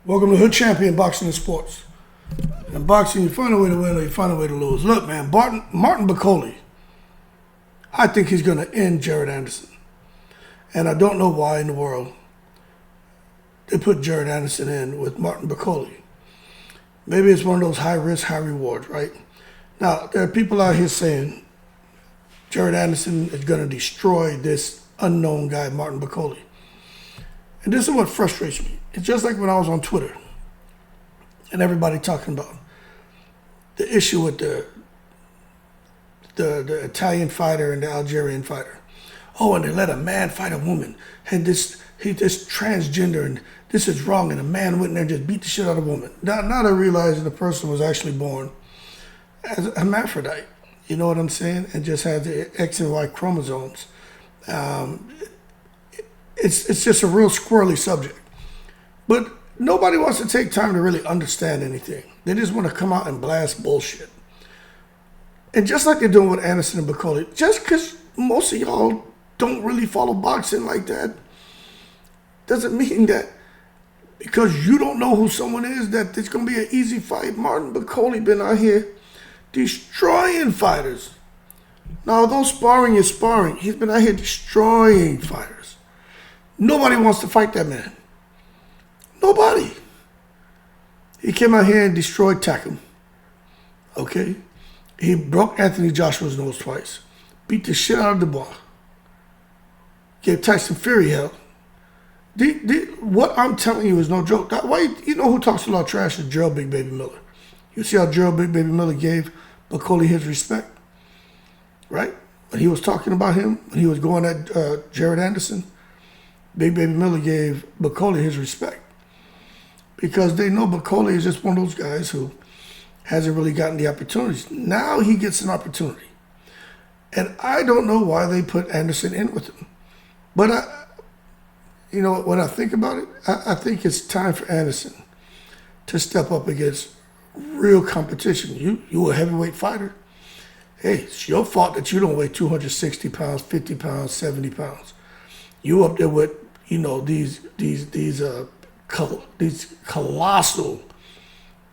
Welcome to Hood Champion Boxing and Sports. In boxing, you find a way to win or you find a way to lose. Look, man, Martin Bakole, I think he's going to end Jared Anderson. And I don't know why in the world they put Jared Anderson in with Martin Bakole. Maybe it's one of those high risk, high reward, right? Now, there are people out here saying Jared Anderson is going to destroy this unknown guy, Martin Bakole. And this is what frustrates me. It's just like when I was on Twitter and everybody talking about the issue with the Italian fighter and the Algerian fighter. Oh, and they let a man fight a woman. And he's this transgender and this is wrong. And a man went in there and just beat the shit out of a woman. Now they realize the person was actually born as a hermaphrodite. You know what I'm saying? And just had the X and Y chromosomes. It's just a real squirrely subject. But nobody wants to take time to really understand anything. They just want to come out and blast bullshit. And just like they're doing with Anderson and Bakole, just because most of y'all don't really follow boxing like that, doesn't mean that because you don't know who someone is, that it's going to be an easy fight. Martin Bakole been out here destroying fighters. Now, although sparring is sparring, he's been out here destroying fighters. Nobody wants to fight that man. Nobody. He came out here and destroyed Takam. Okay? He broke Anthony Joshua's nose twice. Beat the shit out of Dubois. Gave Tyson Fury hell. What I'm telling you is no joke. Why you know who talks a lot of trash is Gerald Big Baby Miller. You see how Gerald Big Baby Miller gave Bakole his respect? Right? When he was talking about him, when he was going at Jared Anderson, Big Baby Miller gave Bakole his respect. Because they know Bakole is just one of those guys who hasn't really gotten the opportunities. Now he gets an opportunity. And I don't know why they put Anderson in with him. But, when I think about it, I think it's time for Anderson to step up against real competition. You a heavyweight fighter. Hey, it's your fault that you don't weigh 260 pounds, 50 pounds, 70 pounds. You up there with, these colossal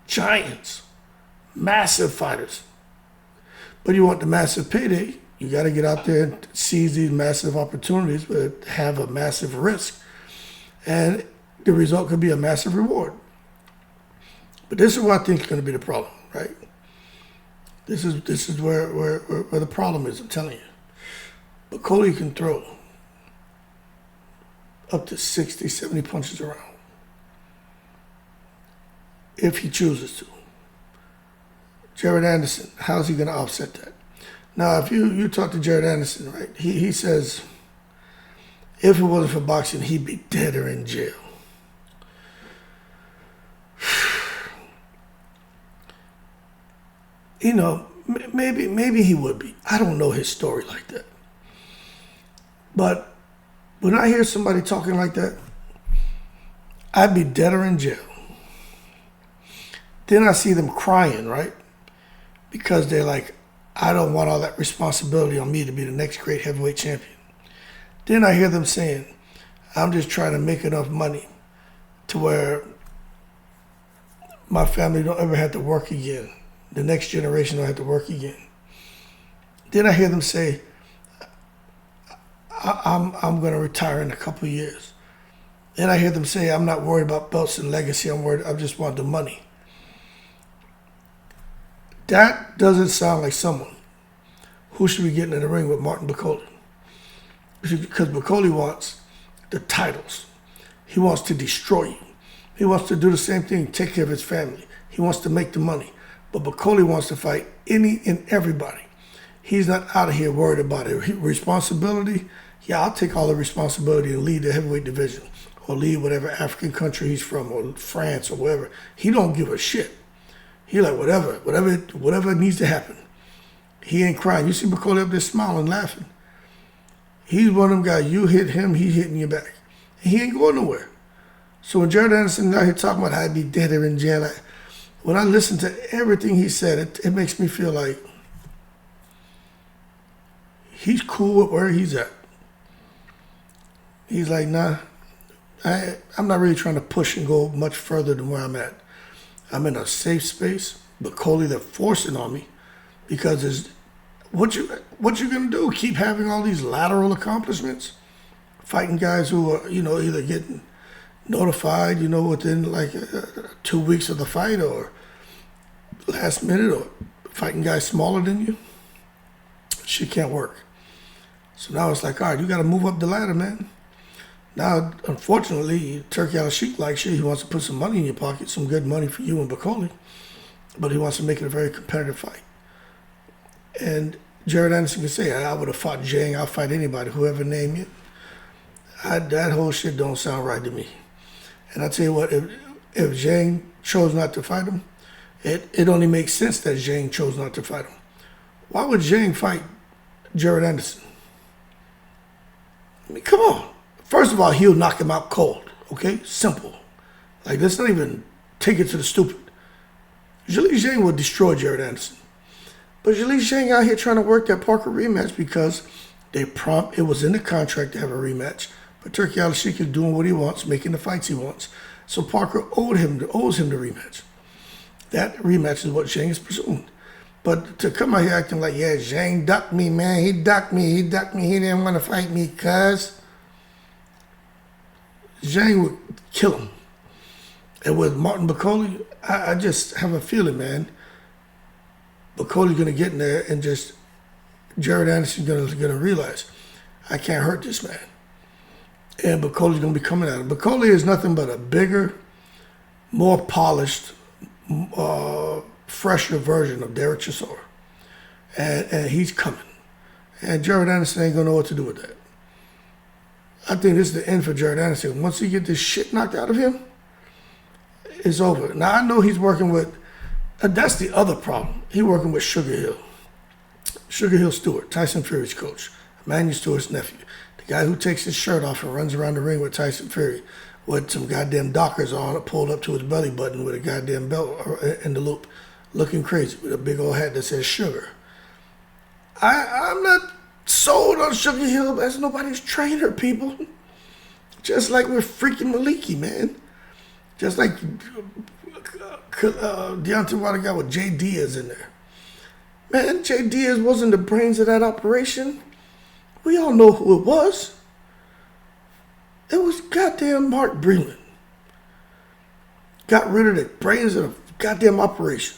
giants, massive fighters. But you want the massive payday, you got to get out there and seize these massive opportunities, but have a massive risk. And the result could be a massive reward. But this is what I think is going to be the problem, right? This is where the problem is, I'm telling you. Bakole can throw up to 60, 70 punches around if he chooses to. Jared Anderson, how's he going to offset that? Now, if you talk to Jared Anderson, right, he says if it wasn't for boxing, he'd be dead or in jail. Maybe he would be. I don't know his story like that. But when I hear somebody talking like that, I'd be dead or in jail. Then I see them crying, right? Because they're like, I don't want all that responsibility on me to be the next great heavyweight champion. Then I hear them saying, I'm just trying to make enough money to where my family don't ever have to work again. The next generation don't have to work again. Then I hear them say, I'm going to retire in a couple of years. Then I hear them say, I'm not worried about belts and legacy. I just want the money. That doesn't sound like someone who should be getting in the ring with Martin Bakole. Because Bakole wants the titles. He wants to destroy you. He wants to do the same thing, take care of his family. He wants to make the money. But Bakole wants to fight any and everybody. He's not out of here worried about it. Responsibility, yeah, I'll take all the responsibility and lead the heavyweight division or lead whatever African country he's from or France or wherever. He don't give a shit. He like, whatever needs to happen. He ain't crying. You see Bakole up there smiling, laughing. He's one of them guys, you hit him, he's hitting you back. And he ain't going nowhere. So when Jared Anderson out here talking about how he'd be dead or in jail, when I listen to everything he said, it makes me feel like he's cool with where he's at. He's like, nah, I'm not really trying to push and go much further than where I'm at. I'm in a safe space. Bakole, they're forcing on me because it's, what you gonna do? Keep having all these lateral accomplishments, fighting guys who are either getting notified within like 2 weeks of the fight or last minute, or fighting guys smaller than you. Shit can't work. So now it's like, all right, you got to move up the ladder, man. Now, unfortunately, Turki Al-Sheikh likes you. He wants to put some money in your pocket, some good money for you and Bakole, but he wants to make it a very competitive fight. And Jared Anderson can say, I would have fought Zhang. I'll fight anybody, whoever name you. That whole shit don't sound right to me. And I tell you what, if Zhang chose not to fight him, it only makes sense that Zhang chose not to fight him. Why would Zhang fight Jared Anderson? I mean, come on. First of all, he'll knock him out cold, okay? Simple. Like, let's not even take it to the stupid. Zhilei Zhang will destroy Jared Anderson. But Zhilei Zhang out here trying to work that Parker rematch because it was in the contract to have a rematch. But Turki Al-Sheikh is doing what he wants, making the fights he wants. So Parker owes him the rematch. That rematch is what Zhang is pursuing. But to come out here acting like, yeah, Zhang ducked me, man. He ducked me. He didn't want to fight me, cuz. Zhang would kill him. And with Martin Bakole, I just have a feeling, man, Bakole's going to get in there and just, Jared Anderson's going to realize, I can't hurt this man. And Bakole's going to be coming at him. Bakole is nothing but a bigger, more polished, fresher version of Derek Chisora. And he's coming. And Jared Anderson ain't going to know what to do with that. I think this is the end for Jared Anderson. Once he get this shit knocked out of him, it's over. Now, I know he's working with, that's the other problem. He's working with Sugar Hill. Sugar Hill Stewart, Tyson Fury's coach, Emmanuel Stewart's nephew. The guy who takes his shirt off and runs around the ring with Tyson Fury with some goddamn Dockers on, pulled up to his belly button with a goddamn belt in the loop, looking crazy with a big old hat that says Sugar. I'm not sold on Sugar Hill as nobody's trainer, people. Just like with freaking Maliki, man. Just like Deontay Wilder got with Jay Diaz in there. Man, Jay Diaz wasn't the brains of that operation. We all know who it was. It was goddamn Mark Breland. Got rid of the brains of the goddamn operation.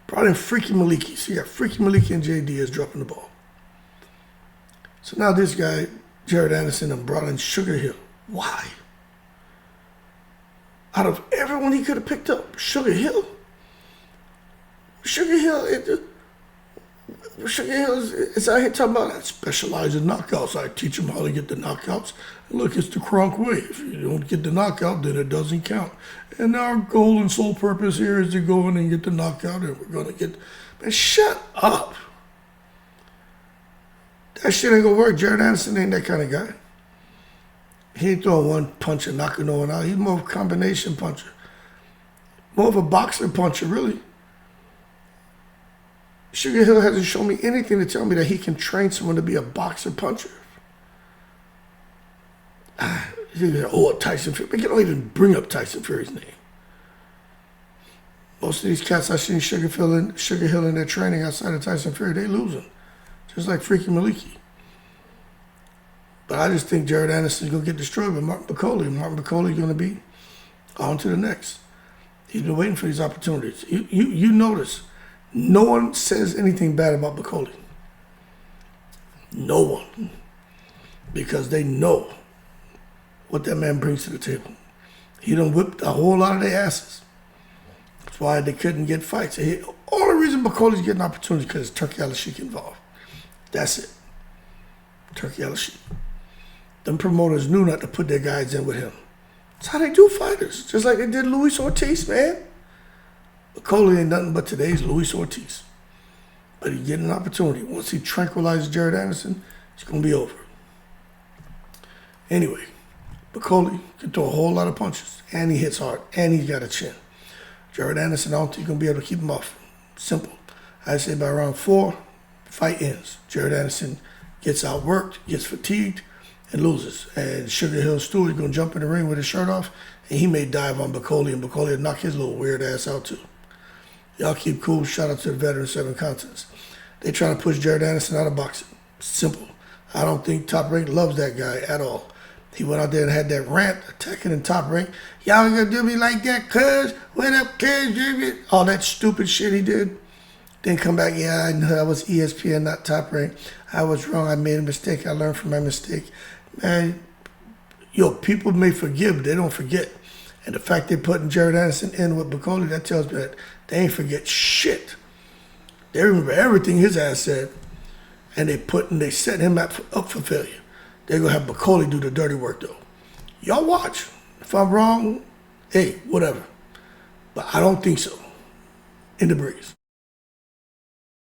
Brought in Freaky Maliki. So you got Freaky Maliki and Jay Diaz dropping the ball. So now this guy, Jared Anderson, and brought in Sugar Hill. Why? Out of everyone he could have picked up, Sugar Hill? Sugar Hill is out here talking about, I specialize in knockouts. I teach them how to get the knockouts. And look, it's the Kronk way. If you don't get the knockout, then it doesn't count. And our goal and sole purpose here is to go in and get the knockout, and we're going to get... Man, shut up. That shit ain't going to work. Jared Anderson ain't that kind of guy. He ain't throwing one punch and knocking no one out. He's more of a combination puncher. More of a boxer puncher, really. Sugar Hill hasn't shown me anything to tell me that he can train someone to be a boxer puncher. Tyson Fury. But you don't even bring up Tyson Fury's name. Most of these cats I've seen Sugar Hill in their training outside of Tyson Fury, they losing. Just like Freaky Maliki. But I just think Jared Anderson's going to get destroyed by Martin Bakole. Martin Bakole is going to be on to the next. He's been waiting for these opportunities. You notice, no one says anything bad about Bakole. No one. Because they know what that man brings to the table. He done whipped a whole lot of their asses. That's why they couldn't get fights. The only reason Bakole's getting opportunities is because Turki Al-Sheikh involved. That's it. Turki Al-Sheikh. Them promoters knew not to put their guys in with him. That's how they do fighters. Just like they did Luis Ortiz, man. Bakole ain't nothing but today's Luis Ortiz. But he getting an opportunity. Once he tranquilizes Jared Anderson, it's going to be over. Anyway, Bakole can throw a whole lot of punches. And he hits hard. And he's got a chin. Jared Anderson, I don't think you're going to be able to keep him off. Simple. I'd say by round 4, fight ends. Jared Anderson gets outworked, gets fatigued, and loses. And Sugar Hill Stu is going to jump in the ring with his shirt off, and he may dive on Bakole, and Bakole will knock his little weird ass out too. Y'all keep cool. Shout out to the veterans, 7 continents. They trying to push Jared Anderson out of boxing. Simple. I don't think Top Rank loves that guy at all. He went out there and had that rant attacking in Top Rank. Y'all gonna do me like that, cuz? What up, cuz? All that stupid shit he did. Then come back, yeah, I know that was ESPN, not Top Rank. I was wrong. I made a mistake. I learned from my mistake. Man, people may forgive, but they don't forget. And the fact they're putting Jared Anderson in with Bakole, that tells me that they ain't forget shit. They remember everything his ass said, and they set him up for failure. They're going to have Bakole do the dirty work, though. Y'all watch. If I'm wrong, hey, whatever. But I don't think so. In the breeze.